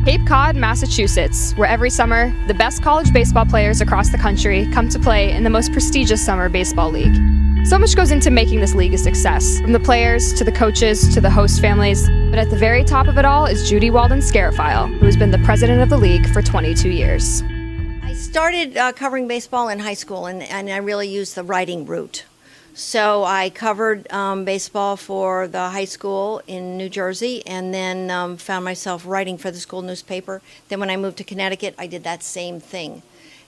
Cape Cod, Massachusetts, where every summer, the best college baseball players across the country come to play in the most prestigious summer baseball league. So much goes into making this league a success, from the players to the coaches to the host families. But at the very top of it all is Judy Walden Scarafile, who has been the president of the league for 22 years. I started covering baseball in high school, and I really used the writing route. So I covered baseball for the high school in New Jersey, and then found myself writing for the school newspaper. Then when I moved to Connecticut, I did that same thing.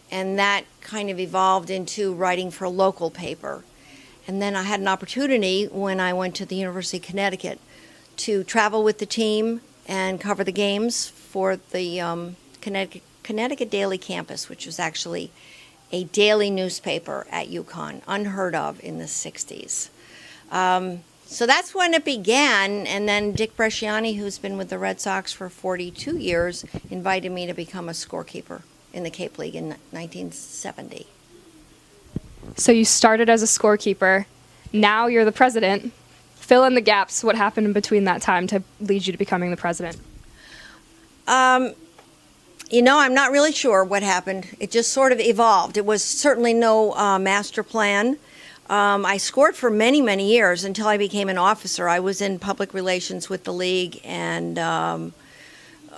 And that kind of evolved into writing for a local paper. And then I had an opportunity when I went to the University of Connecticut to travel with the team and cover the games for the Connecticut Daily Campus, which was actually a daily newspaper at UConn, unheard of in the 60s. So that's when it began, and then Dick Bresciani, who's been with the Red Sox for 42 years, invited me to become a scorekeeper in the Cape League in 1970. So you started as a scorekeeper, now you're the president. Fill in the gaps. What happened in between that time to lead you to becoming the president? I'm not really sure what happened. It just sort of evolved. It was certainly no master plan. I scored for many, many years until I became an officer. I was in public relations with the league and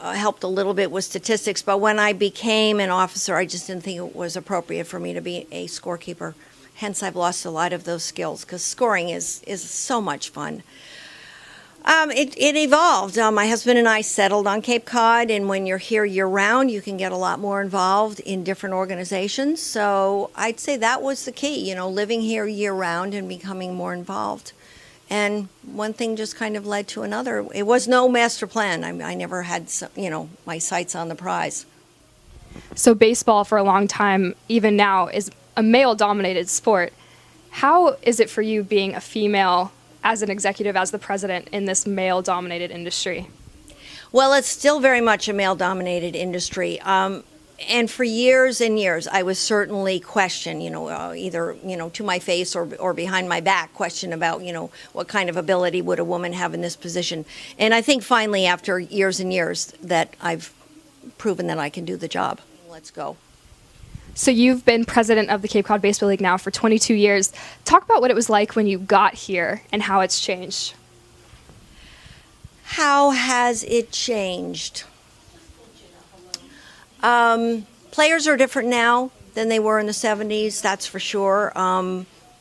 helped a little bit with statistics. But when I became an officer, I just didn't think it was appropriate for me to be a scorekeeper. Hence, I've lost a lot of those skills because scoring is so much fun. It evolved. My husband and I settled on Cape Cod, and when you're here year-round, you can get a lot more involved in different organizations. So I'd say that was the key, living here year-round and becoming more involved. And one thing just kind of led to another. It was no master plan. I never had, my sights on the prize. So baseball for a long time, even now, is a male-dominated sport. How is it for you being a female as an executive, as the president in this male-dominated industry? Well, it's still very much a male-dominated industry. And for years and years, I was certainly questioned, either, to my face or behind my back, questioned about, what kind of ability would a woman have in this position. And I think finally, after years and years, that I've proven that I can do the job. Let's go. So you've been president of the Cape Cod Baseball League now for 22 years. Talk about what it was like when you got here and how it's changed. How has it changed? Players are different now than they were in the 70s, that's for sure.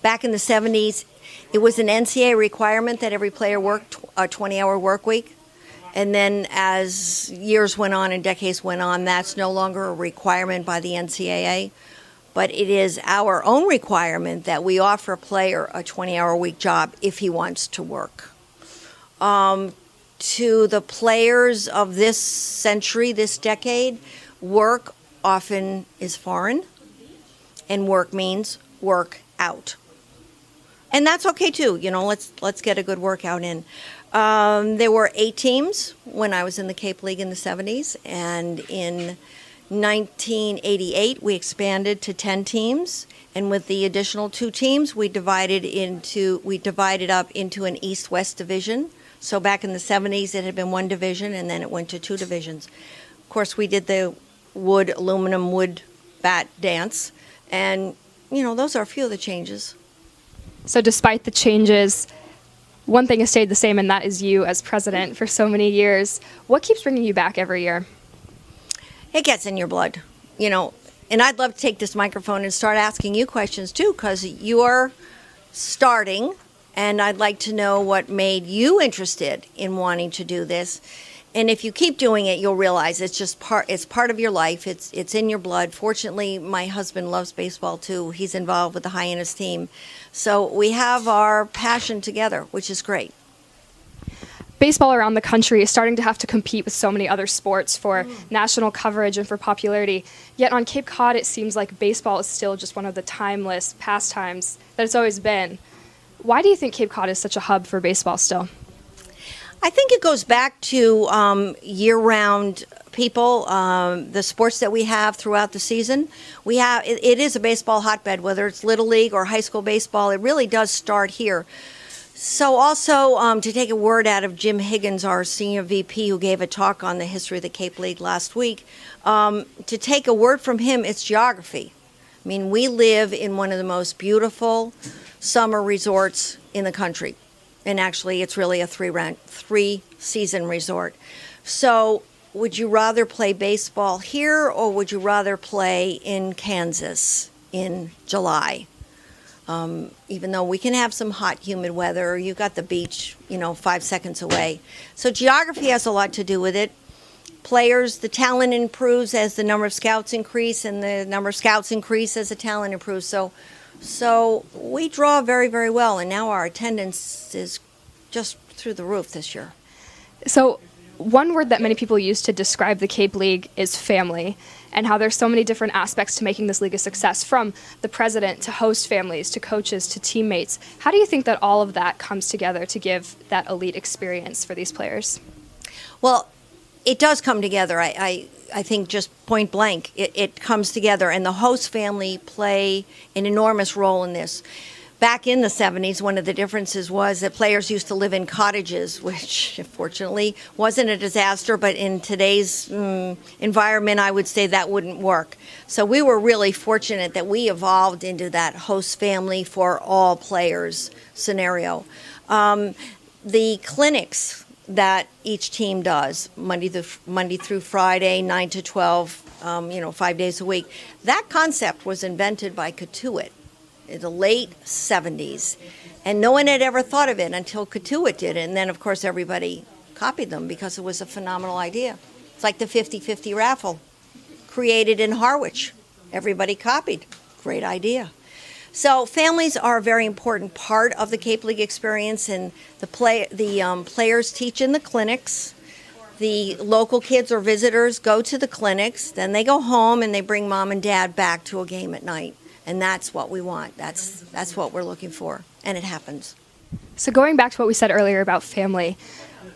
Back in the 70s, it was an NCAA requirement that every player worked a 20-hour work week. And then as years went on and decades went on, that's no longer a requirement by the NCAA, but it is our own requirement that we offer a player a 20-hour week job if he wants to work. To the players of this century, this decade, work often is foreign, and work means work out. And that's okay too, let's get a good workout in. There were 8 teams when I was in the Cape League in the 70s, and in 1988 we expanded to 10 teams, and with the additional 2 teams we divided up into an East-West division. So back in the 70s it had been 1 division, and then it went to 2 divisions. Of course, we did the aluminum wood bat dance, and those are a few of the changes. So despite the changes, one thing has stayed the same, and that is you as president for so many years. What keeps bringing you back every year? It gets in your blood, and I'd love to take this microphone and start asking you questions too, because you're starting, and I'd like to know what made you interested in wanting to do this. And if you keep doing it, you'll realize it's part of your life. It's in your blood. Fortunately, my husband loves baseball too. He's involved with the Hyenas team. So we have our passion together, which is great. Baseball around the country is starting to have to compete with so many other sports for national coverage and for popularity. Yet on Cape Cod, it seems like baseball is still just one of the timeless pastimes that it's always been. Why do you think Cape Cod is such a hub for baseball still? I think it goes back to year-round people, the sports that we have throughout the season. It is a baseball hotbed, whether it's Little League or high school baseball. It really does start here. So also, to take a word out of Jim Higgins, our senior VP, who gave a talk on the history of the Cape League last week, to take a word from him, it's geography. I mean, we live in one of the most beautiful summer resorts in the country. And actually, it's really a three-season resort. So would you rather play baseball here, or would you rather play in Kansas in July? Even though we can have some hot, humid weather, you've got the beach, 5 seconds away. So geography has a lot to do with it. Players, the talent improves as the number of scouts increase, and the number of scouts increase as the talent improves. So we draw very, very well, and now our attendance is just through the roof this year. So one word that many people use to describe the Cape League is family, and how there's so many different aspects to making this league a success, from the president to host families to coaches to teammates. How do you think that all of that comes together to give that elite experience for these players? Well, it does come together. I think just point blank, it comes together, and the host family play an enormous role in this. Back in the 70s, one of the differences was that players used to live in cottages, which fortunately wasn't a disaster, but in today's environment, I would say that wouldn't work. So we were really fortunate that we evolved into that host family for all players scenario. The clinics that each team does, Monday through Friday, 9 to 12, 5 days a week, that concept was invented by Katuitt in the late 70s. And no one had ever thought of it until Katuitt did it. And then, of course, everybody copied them because it was a phenomenal idea. It's like the 50-50 raffle, created in Harwich. Everybody copied. Great idea. So families are a very important part of the Cape League experience, and the players teach in the clinics. The local kids or visitors go to the clinics, then they go home and they bring mom and dad back to a game at night. And that's what we want. That's what we're looking for, and it happens. So going back to what we said earlier about family,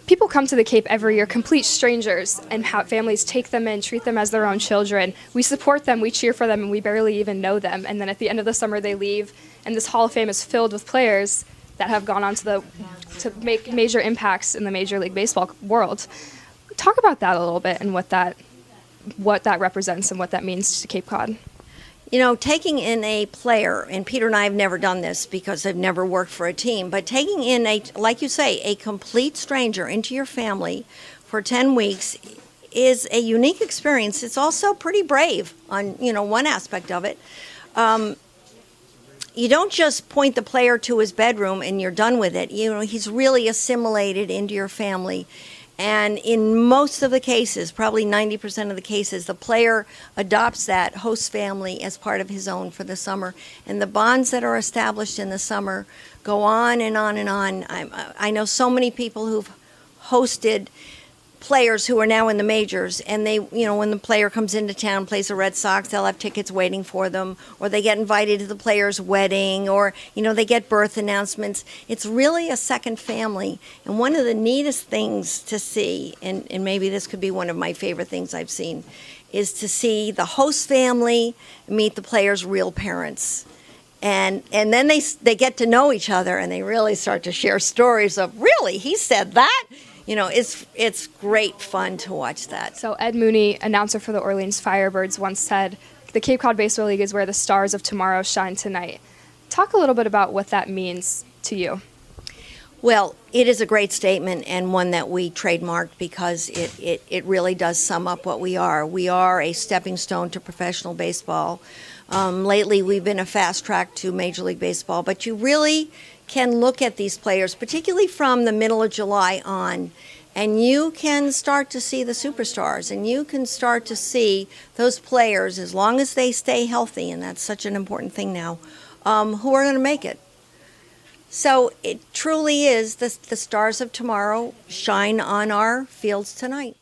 people come to the Cape every year, complete strangers, and how families take them in, treat them as their own children. We support them, we cheer for them, and we barely even know them. And then at the end of the summer, they leave, and this Hall of Fame is filled with players that have gone on to make major impacts in the Major League Baseball world. Talk about that a little bit, and what that represents and what that means to Cape Cod. Taking in a player, and Peter and I have never done this because I've never worked for a team, but taking in like you say, a complete stranger into your family for 10 weeks is a unique experience. It's also pretty brave on, one aspect of it. You don't just point the player to his bedroom and you're done with it. He's really assimilated into your family. And in most of the cases, probably 90% of the cases, the player adopts that host family as part of his own for the summer. And the bonds that are established in the summer go on and on and on. I know so many people who've hosted players who are now in the majors, and they, when the player comes into town, plays the Red Sox, they'll have tickets waiting for them, or they get invited to the player's wedding, or, they get birth announcements. It's really a second family. And one of the neatest things to see, and maybe this could be one of my favorite things I've seen, is to see the host family meet the player's real parents. And then they get to know each other, and they really start to share stories of, really, he said that? It's great fun to watch that. So Ed Mooney, announcer for the Orleans Firebirds, once said, "The Cape Cod Baseball League is where the stars of tomorrow shine tonight." Talk a little bit about what that means to you. Well, it is a great statement, and one that we trademarked because it really does sum up what we are. We are a stepping stone to professional baseball. Lately, we've been a fast track to Major League Baseball, but you really can look at these players, particularly from the middle of July on, and you can start to see the superstars, and you can start to see those players, as long as they stay healthy, and that's such an important thing now, who are going to make it. So it truly is the stars of tomorrow shine on our fields tonight.